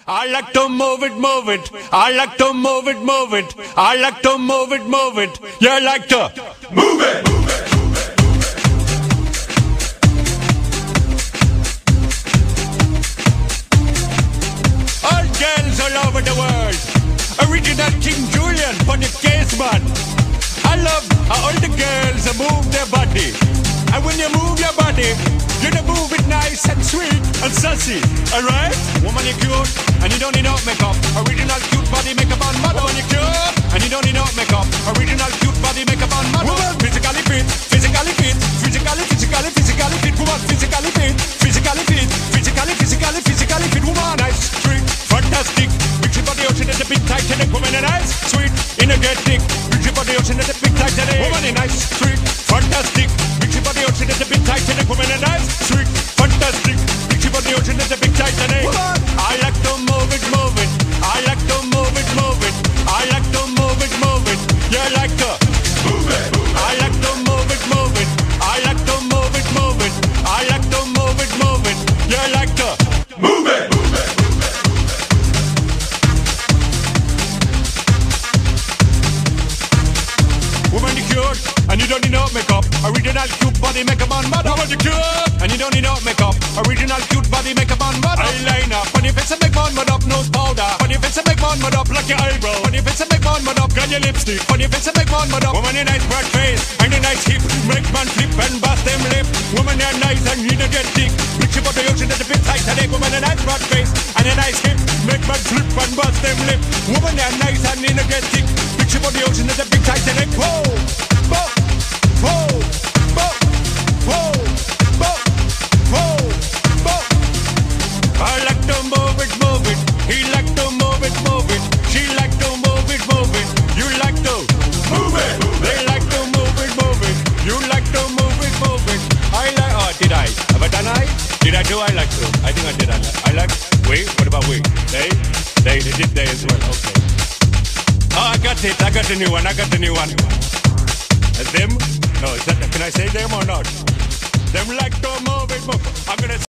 I like to move it, move it. I like to move it, move it. I like to move it, move it. You like to move it. All girls all over the world. Original King Julian for the case man. I love how all the girls move their body. And when you move your body, you move it nice and sweet and sassy, alright? Woman, you're cute, and you don't need no makeup. Original cute body makeup on model. Woman, you're cute, and you don't need no makeup. Original cute body makeup on model. Woman, physically fit, physically fit, physically fit. Woman, physically fit, physically fit, physically fit. Woman, nice, sweet, fantastic. Big ship on the ocean is a big Titanic. Woman, a nice, sweet, energetic. Big ship on the ocean is a big Titanic. Woman, a nice, sweet, fantastic. Big ship on the ocean is a big Titanic. Woman, a nice, sweet, fantastic. Big ship on the ocean is a big Titanic. Woman, I like to move it, move it. I like to move it, move it. I like to move it, move it. You like to move it. I like to move it, move it. I like to move it, move it. I like to move it, move it. You like to move it. Woman, you cute, and you don't need no makeup. Original cute body makeup on model. Woman, you cute, and you don't need no makeup. Original cute body makeup on model. Eyeliner, on your face and make man mud up. Nose powder, on your face and make man mud up. Like your eyebrow, on your face and make man mud up. Got your lipstick, on your face and make man mud up. Woman, you nice broad face, and a nice hip. Make man flip and bust them lip. Woman, you're nice and energetic. Big ship on the ocean, that's a big Titanic. Woman, a nice broad face, and a nice hip. Make man flip and bust them lip. Woman, you're nice and energetic. Big ship on the ocean, that's a big Titanic. Whoa! Whoa, whoa, whoa, whoa, whoa, whoa, whoa. I like to move it, move it. He like to move it, move it. She like to move it, move it. You like to move it. They like to move it, move it. You like to move it, move it. I like. Oh, did I? Have I done I? Did I do? I like to. I think I did. I like. We. What about we? They did they as well. Okay. Oh, I got it. I got the new one. I got the new one. Them? No, can I say them or not? Them like to move it, move. I'm gonna